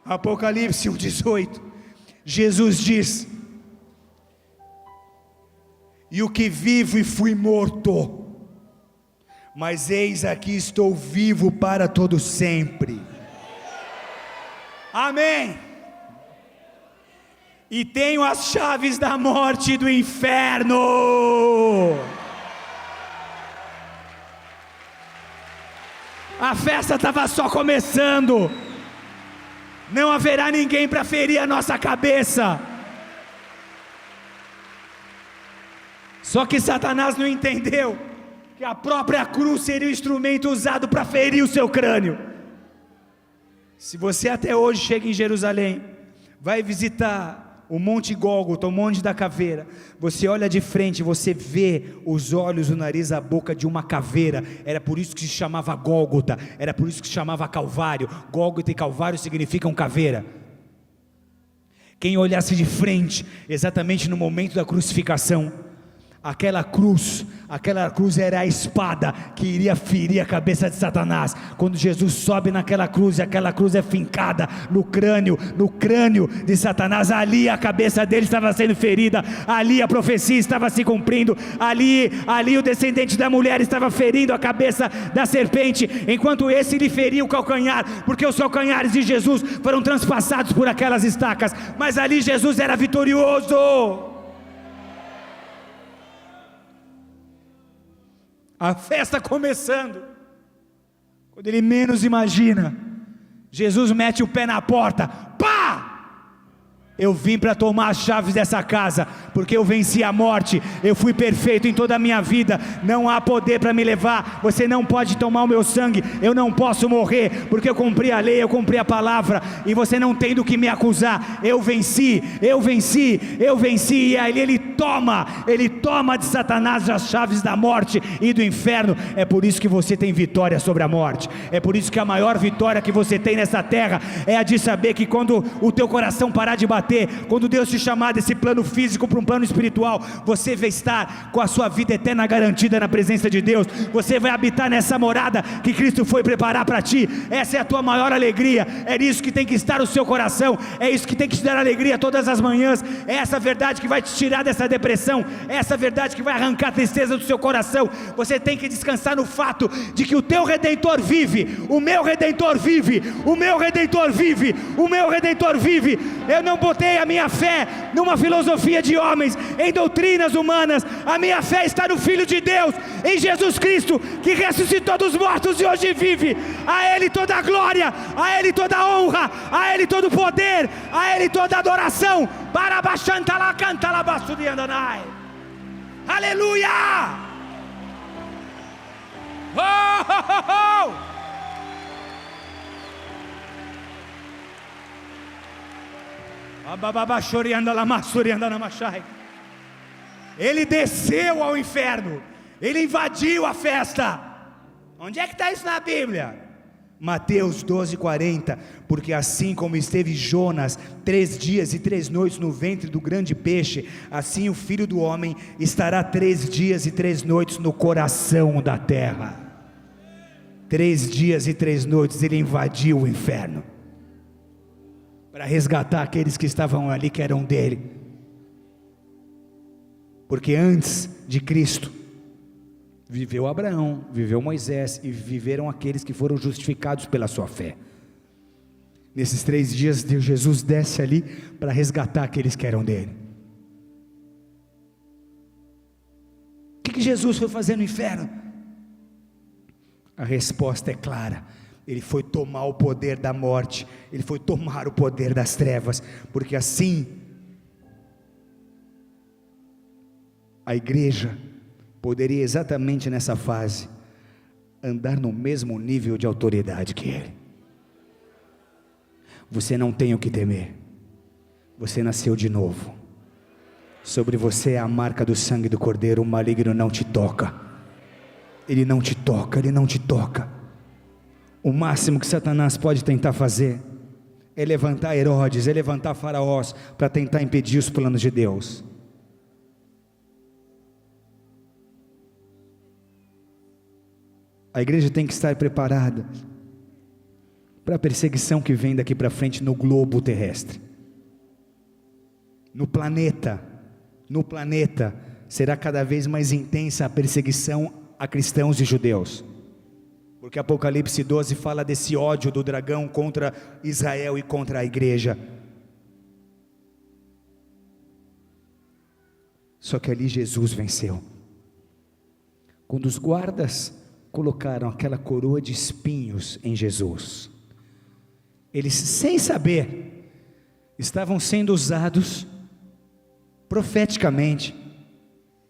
Apocalipse 1,18, Jesus diz: e o que vivo e fui morto, mas eis aqui estou vivo para todo sempre. Amém. E tenho as chaves da morte e do inferno. A festa estava só começando. Não haverá ninguém para ferir a nossa cabeça. Só que Satanás não entendeu que a própria cruz seria o instrumento usado para ferir o seu crânio. Se você até hoje chega em Jerusalém, vai visitar o Monte Gólgota, o Monte da Caveira, você olha de frente, você vê os olhos, o nariz, a boca de uma caveira. Era por isso que se chamava Gólgota, era por isso que se chamava Calvário. Gólgota e Calvário significam caveira. Quem olhasse de frente, exatamente no momento da crucificação, aquela cruz era a espada que iria ferir a cabeça de Satanás. Quando Jesus sobe naquela cruz, e aquela cruz é fincada no crânio de Satanás, ali a cabeça dele estava sendo ferida, ali a profecia estava se cumprindo, ali o descendente da mulher estava ferindo a cabeça da serpente, enquanto esse lhe feria o calcanhar, porque os calcanhares de Jesus foram transpassados por aquelas estacas, mas ali Jesus era vitorioso. A festa começando, quando ele menos imagina, Jesus mete o pé na porta, pá! Eu vim para tomar as chaves dessa casa, porque eu venci a morte, eu fui perfeito em toda a minha vida, não há poder para me levar, você não pode tomar o meu sangue, eu não posso morrer, porque eu cumpri a lei, eu cumpri a palavra, e você não tem do que me acusar, eu venci, e aí ele toma de Satanás as chaves da morte e do inferno. É por isso que você tem vitória sobre a morte, é por isso que a maior vitória que você tem nessa terra, é a de saber que quando o teu coração parar de bater, quando Deus te chamar desse plano físico para um plano espiritual, você vai estar com a sua vida eterna garantida na presença de Deus, você vai habitar nessa morada que Cristo foi preparar para ti. Essa é a tua maior alegria, é isso que tem que estar no seu coração, é isso que tem que te dar alegria todas as manhãs, é essa verdade que vai te tirar dessa depressão, é essa verdade que vai arrancar a tristeza do seu coração. Você tem que descansar no fato de que o teu Redentor vive, o meu Redentor vive, o meu Redentor vive, o meu Redentor vive. Eu não botei a minha fé numa filosofia de homens, em doutrinas humanas, a minha fé está no Filho de Deus, em Jesus Cristo, que ressuscitou dos mortos e hoje vive. A Ele toda a glória, a Ele toda a honra, a Ele todo o poder, a Ele toda a adoração. Aleluia! Oh, oh, oh, oh! Ele desceu ao inferno, ele invadiu a festa. Onde é que está isso na Bíblia? Mateus 12:40, porque assim como esteve Jonas 3 dias e 3 noites no ventre do grande peixe, assim o Filho do Homem estará 3 dias e 3 noites no coração da terra. 3 dias e 3 noites ele invadiu o inferno, para resgatar aqueles que estavam ali, que eram dele. Porque antes de Cristo viveu Abraão, viveu Moisés, e viveram aqueles que foram justificados pela sua fé. Nesses 3 dias Jesus desce ali para resgatar aqueles que eram dele. O que Jesus foi fazer no inferno? A resposta é clara: ele foi tomar o poder da morte, ele foi tomar o poder das trevas, porque assim a igreja poderia, exatamente nessa fase, andar no mesmo nível de autoridade que ele. Você não tem o que temer, você nasceu de novo, sobre você é a marca do sangue do Cordeiro, o maligno não te toca, ele não te toca, ele não te toca. O máximo que Satanás pode tentar fazer é levantar Herodes, é levantar faraós, para tentar impedir os planos de Deus. A igreja tem que estar preparada para a perseguição que vem daqui para frente no globo terrestre. No planeta será cada vez mais intensa a perseguição a cristãos e judeus, porque Apocalipse 12 fala desse ódio do dragão contra Israel e contra a igreja. Só que ali Jesus venceu. Quando os guardas colocaram aquela coroa de espinhos em Jesus, eles, sem saber, estavam sendo usados profeticamente,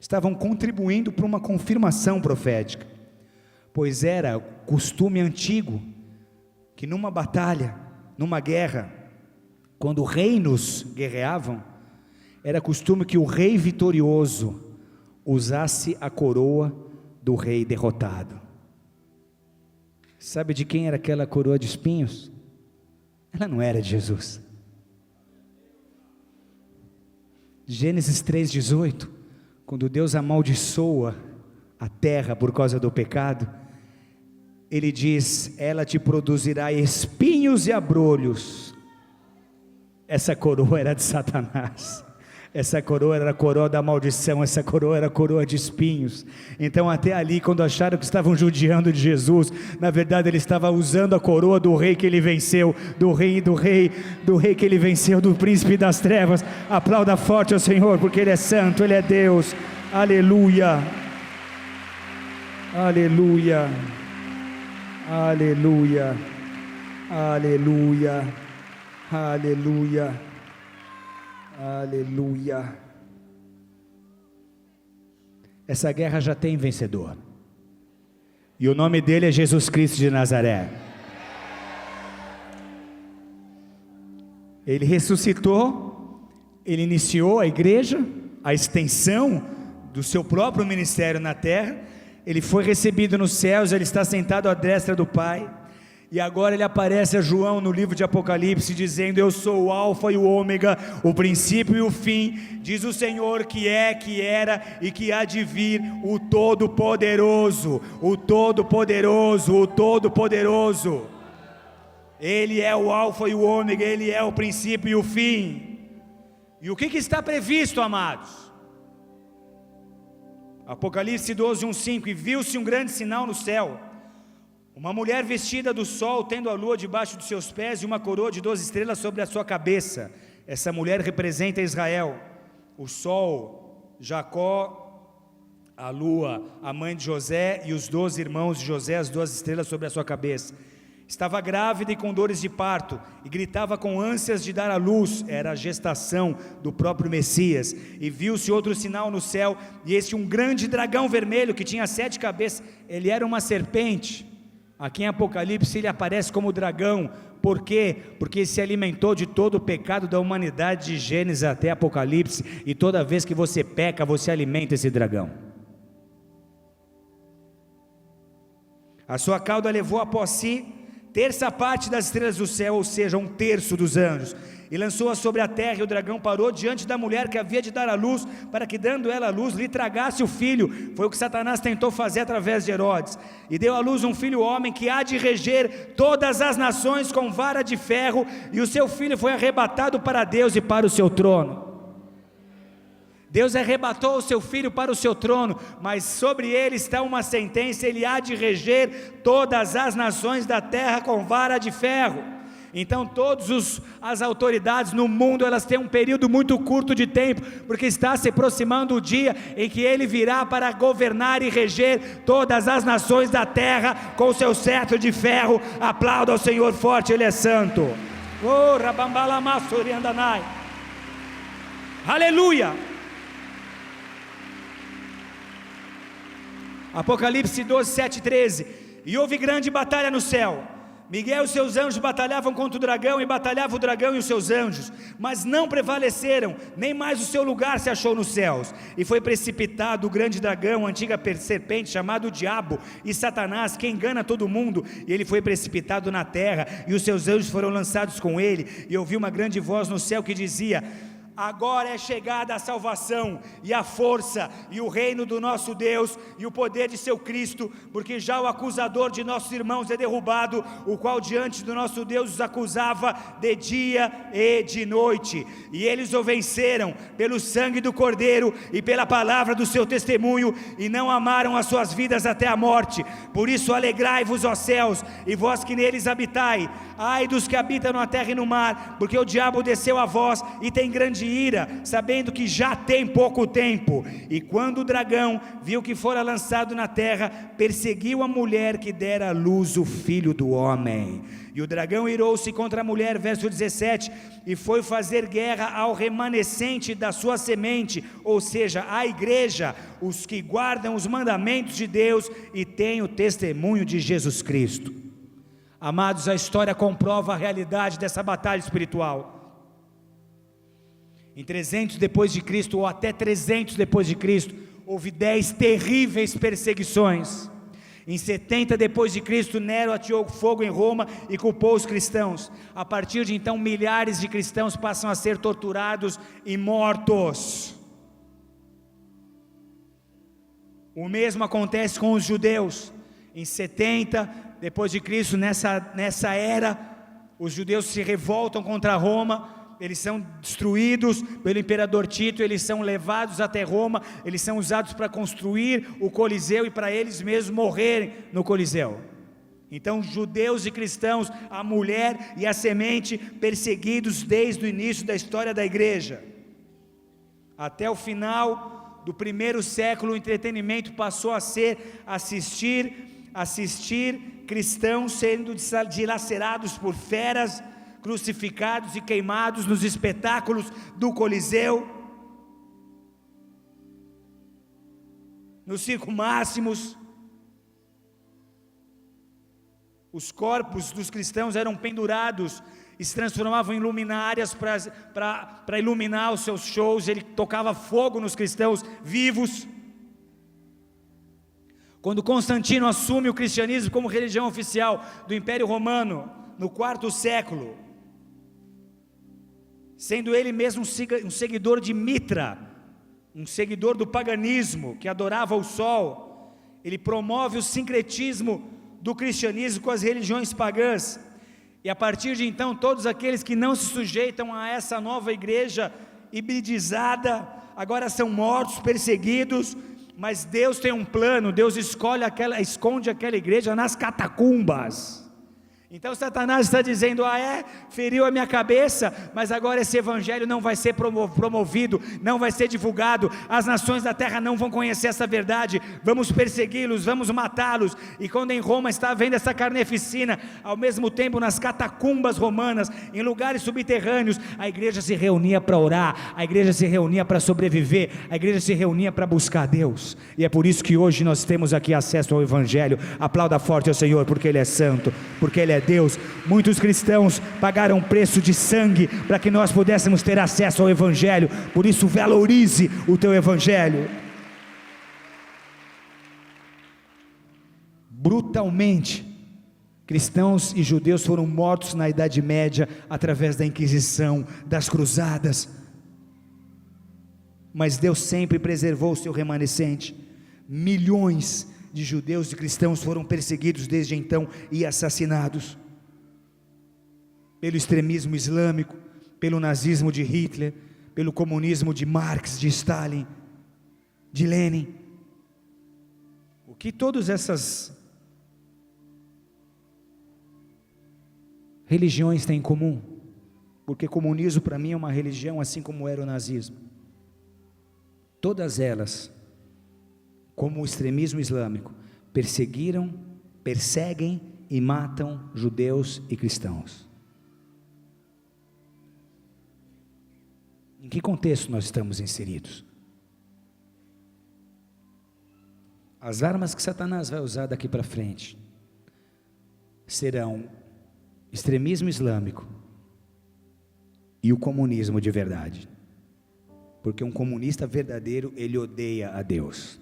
estavam contribuindo para uma confirmação profética, pois era costume antigo que numa batalha, numa guerra, quando reinos guerreavam, era costume que o rei vitorioso usasse a coroa do rei derrotado. Sabe de quem era aquela coroa de espinhos? Ela não era de Jesus. Gênesis 3,18, quando Deus amaldiçoa a terra por causa do pecado, Ele diz: ela te produzirá espinhos e abrolhos. Essa coroa era de Satanás. Essa coroa era a coroa da maldição, essa coroa era a coroa de espinhos. Então até ali, quando acharam que estavam judiando de Jesus, na verdade ele estava usando a coroa do rei que ele venceu, do rei que ele venceu, do príncipe das trevas. Aplauda forte ao Senhor, porque Ele é santo, Ele é Deus. Aleluia, aleluia, aleluia, aleluia, aleluia, aleluia. Essa guerra já tem vencedor, e o nome dele é Jesus Cristo de Nazaré. Ele ressuscitou, ele iniciou a igreja, a extensão do seu próprio ministério na terra. Ele foi recebido nos céus, ele está sentado à destra do Pai. E agora ele aparece a João no livro de Apocalipse, dizendo: eu sou o alfa e o ômega, o princípio e o fim, diz o Senhor que é, que era e que há de vir, o Todo-Poderoso, o Todo-Poderoso, o Todo-Poderoso. Ele é o alfa e o ômega, Ele é o princípio e o fim. E o que está previsto, amados? Apocalipse 12, 1,5: e viu-se um grande sinal no céu, uma mulher vestida do sol, tendo a lua debaixo dos seus pés e uma coroa de 12 estrelas sobre a sua cabeça. Essa mulher representa Israel. O sol, Jacó, a lua, a mãe de José, e os 12 irmãos de José, as 12 estrelas sobre a sua cabeça. Estava grávida e com dores de parto, e gritava com ânsias de dar à luz. Era a gestação do próprio Messias. E viu-se outro sinal no céu, e este um grande dragão vermelho, que tinha 7 cabeças. Ele era uma serpente. Aqui em Apocalipse ele aparece como dragão. Por quê? Porque se alimentou de todo o pecado da humanidade, de Gênesis até Apocalipse, e toda vez que você peca, você alimenta esse dragão. A sua cauda levou após si terça parte das estrelas do céu, ou seja, 1/3 dos anjos, e lançou-a sobre a terra, e o dragão parou diante da mulher que havia de dar à luz, para que, dando ela à luz, lhe tragasse o filho. Foi o que Satanás tentou fazer através de Herodes, e deu à luz um filho homem, que há de reger todas as nações com vara de ferro, e o seu filho foi arrebatado para Deus e para o seu trono. Deus arrebatou o seu filho para o seu trono, mas sobre ele está uma sentença: ele há de reger todas as nações da terra com vara de ferro. Então todas as autoridades no mundo, elas têm um período muito curto de tempo, porque está se aproximando o dia em que ele virá para governar e reger todas as nações da terra com o seu cetro de ferro. Aplauda ao Senhor forte, Ele é santo. Oh, rabambalamasuri andanai. Aleluia. Apocalipse 12, 7, 13: e houve grande batalha no céu. Miguel e os seus anjos batalhavam contra o dragão, e batalhava o dragão e os seus anjos, mas não prevaleceram, nem mais o seu lugar se achou nos céus. E foi precipitado o grande dragão, a antiga serpente, chamado Diabo e Satanás, que engana todo mundo, e ele foi precipitado na terra, e os seus anjos foram lançados com ele. E ouvi uma grande voz no céu que dizia: agora é chegada a salvação, e a força, e o reino do nosso Deus, e o poder de seu Cristo, porque já o acusador de nossos irmãos é derrubado, o qual diante do nosso Deus os acusava de dia e de noite, e eles o venceram, pelo sangue do Cordeiro, e pela palavra do seu testemunho, e não amaram as suas vidas até a morte. Por isso alegrai-vos, ó céus, e vós que neles habitai. Ai dos que habitam na terra e no mar, porque o diabo desceu a vós, e tem grande ira, sabendo que já tem pouco tempo. E quando o dragão viu que fora lançado na terra, perseguiu a mulher que dera à luz o filho do homem. E o dragão irou-se contra a mulher, verso 17, e foi fazer guerra ao remanescente da sua semente, ou seja, a igreja, os que guardam os mandamentos de Deus e têm o testemunho de Jesus Cristo. Amados, a história comprova a realidade dessa batalha espiritual. Em 300 depois de Cristo, ou até 300 depois de Cristo, houve 10 terríveis perseguições. Em 70 depois de Cristo, Nero ateou fogo em Roma e culpou os cristãos. A partir de então, milhares de cristãos passam a ser torturados e mortos. O mesmo acontece com os judeus. Em 70 depois de Cristo, nessa era, os judeus se revoltam contra Roma. Eles são destruídos pelo imperador Tito, eles são levados até Roma, eles são usados para construir o Coliseu e para eles mesmos morrerem no Coliseu. Então, judeus e cristãos, a mulher e a semente, perseguidos desde o início da história da igreja. Até o final do primeiro século, o entretenimento passou a ser assistir cristãos sendo dilacerados por feras, crucificados e queimados nos espetáculos do Coliseu, no Circo Máximos. Os corpos dos cristãos eram pendurados e se transformavam em luminárias para iluminar os seus shows. Ele tocava fogo nos cristãos vivos. Quando Constantino assume o cristianismo como religião oficial do Império Romano, no quarto século, sendo ele mesmo um seguidor de Mitra, um seguidor do paganismo, que adorava o sol, ele promove o sincretismo do cristianismo com as religiões pagãs, e a partir de então, todos aqueles que não se sujeitam a essa nova igreja hibridizada, agora são mortos, perseguidos, mas Deus tem um plano. Deus esconde aquela igreja nas catacumbas. Então Satanás está dizendo: feriu a minha cabeça, mas agora esse evangelho não vai ser promovido, não vai ser divulgado, as nações da terra não vão conhecer essa verdade, vamos persegui-los, vamos matá-los. E quando em Roma está havendo essa carneficina, ao mesmo tempo nas catacumbas romanas, em lugares subterrâneos, a igreja se reunia para orar, a igreja se reunia para sobreviver, a igreja se reunia para buscar Deus. E é por isso que hoje nós temos aqui acesso ao evangelho. Aplauda forte ao Senhor, porque Ele é santo, porque Ele é Deus. Muitos cristãos pagaram preço de sangue para que nós pudéssemos ter acesso ao evangelho. Por isso, valorize o teu evangelho. Brutalmente, cristãos e judeus foram mortos na Idade Média através da Inquisição, das cruzadas, mas Deus sempre preservou o seu remanescente. Milhões de judeus e cristãos foram perseguidos desde então e assassinados pelo extremismo islâmico, pelo nazismo de Hitler, pelo comunismo de Marx, de Stalin, de Lenin. O que todas essas religiões têm em comum? Porque comunismo para mim é uma religião, assim como era o nazismo. Todas elas, como o extremismo islâmico, perseguem e matam judeus e cristãos. Em que contexto nós estamos inseridos? As armas que Satanás vai usar daqui para frente serão extremismo islâmico e o comunismo de verdade. Porque um comunista verdadeiro, ele odeia a Deus.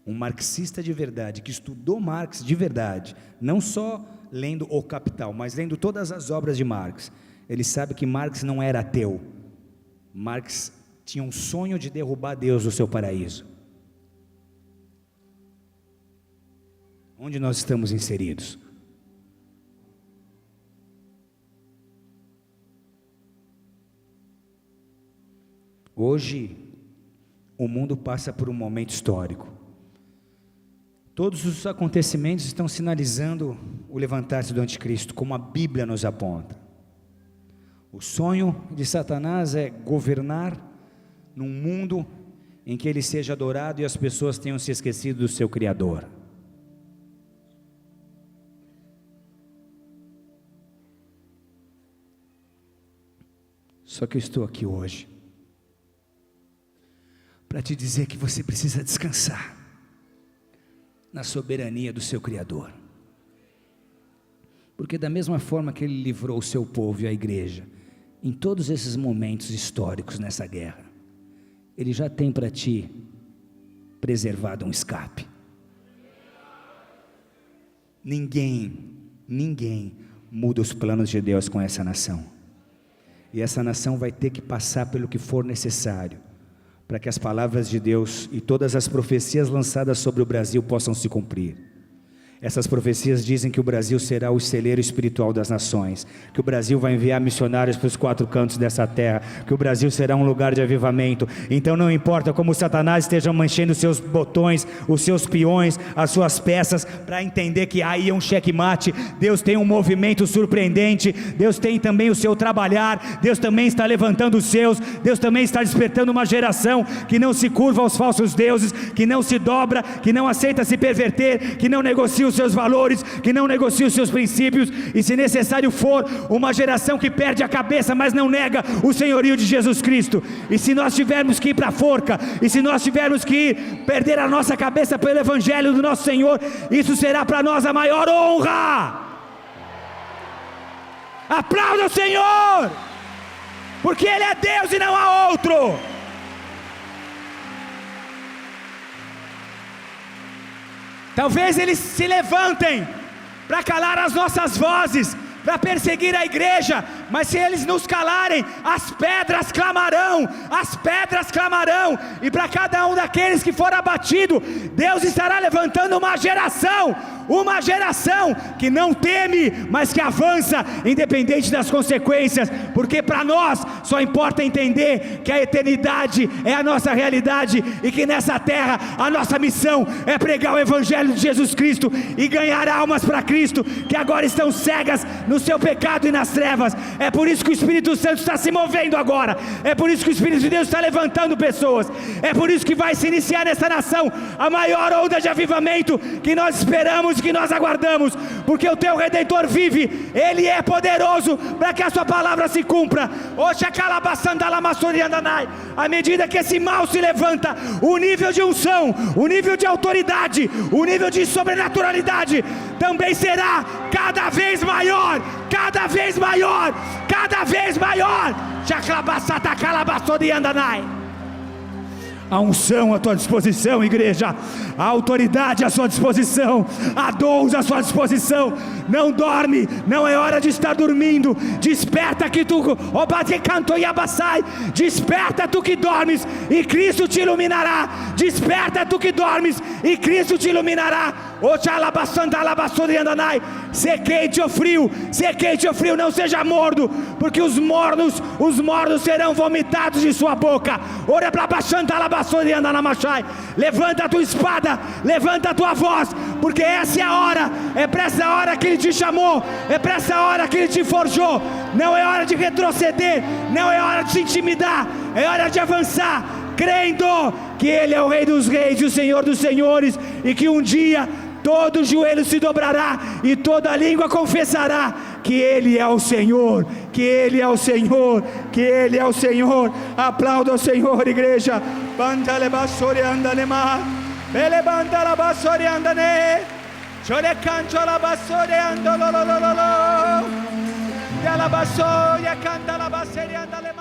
Um marxista de verdade, que estudou Marx de verdade, não só lendo O Capital, mas lendo todas as obras de Marx, ele sabe que Marx não era ateu. Marx tinha um sonho de derrubar Deus do seu paraíso. Onde nós estamos inseridos? Hoje, o mundo passa por um momento histórico. Todos os acontecimentos estão sinalizando o levantar-se do anticristo, como a Bíblia nos aponta. O sonho de Satanás é governar num mundo em que ele seja adorado e as pessoas tenham se esquecido do seu Criador. Só que eu estou aqui hoje para te dizer que você precisa descansar na soberania do seu Criador, porque da mesma forma que Ele livrou o seu povo e a igreja, em todos esses momentos históricos nessa guerra, Ele já tem para ti preservado um escape. Ninguém muda os planos de Deus com essa nação, e essa nação vai ter que passar pelo que for necessário, para que as palavras de Deus e todas as profecias lançadas sobre o Brasil possam se cumprir. Essas profecias dizem que o Brasil será o celeiro espiritual das nações, que o Brasil vai enviar missionários para os 4 cantos dessa terra, que o Brasil será um lugar de avivamento. Então não importa como Satanás esteja mexendo os seus botões, os seus peões, as suas peças, para entender que aí é um checkmate. Deus tem um movimento surpreendente, Deus tem também o seu trabalhar, Deus também está levantando os seus, Deus também está despertando uma geração que não se curva aos falsos deuses, que não se dobra, que não aceita se perverter, que não negocia os seus valores, que não negocia os seus princípios, e se necessário for, uma geração que perde a cabeça, mas não nega o senhorio de Jesus Cristo. E se nós tivermos que ir para a forca, e se nós tivermos que perder a nossa cabeça pelo evangelho do nosso Senhor, isso será para nós a maior honra. Aplauda o Senhor, porque Ele é Deus e não há outro. Talvez eles se levantem para calar as nossas vozes, para perseguir a igreja, mas se eles nos calarem, as pedras clamarão, e para cada um daqueles que for abatido, Deus estará levantando uma geração que não teme, mas que avança, independente das consequências, porque para nós só importa entender que a eternidade é a nossa realidade, e que nessa terra a nossa missão é pregar o evangelho de Jesus Cristo, e ganhar almas para Cristo, que agora estão cegas no seu pecado e nas trevas. É por isso que o Espírito Santo está se movendo agora, é por isso que o Espírito de Deus está levantando pessoas, é por isso que vai se iniciar nessa nação a maior onda de avivamento que nós esperamos, que nós aguardamos, porque o teu Redentor vive, Ele é poderoso para que a sua palavra se cumpra. À medida que esse mal se levanta, o nível de unção, o nível de autoridade, o nível de sobrenaturalidade também será cada vez maior, cada vez maior, cada vez maior. A unção à tua disposição, igreja, a autoridade à sua disposição, a dons à sua disposição. Não dorme, não é hora de estar dormindo. Desperta que tu, desperta tu que dormes, e Cristo te iluminará. Desperta tu que dormes, e Cristo te iluminará. Se quente ou frio, não seja morno, porque os mornos serão vomitados de sua boca. Levanta a tua espada, levanta a tua voz, porque essa é a hora, é para essa hora que Ele te chamou, é para essa hora que Ele te forjou. Não é hora de retroceder, não é hora de se intimidar, é hora de avançar, crendo que Ele é o Rei dos Reis e o Senhor dos Senhores, e que um dia todo joelho se dobrará e toda língua confessará que Ele é o Senhor, que Ele é o Senhor, que Ele é o Senhor. Aplauda o Senhor, igreja. Canta la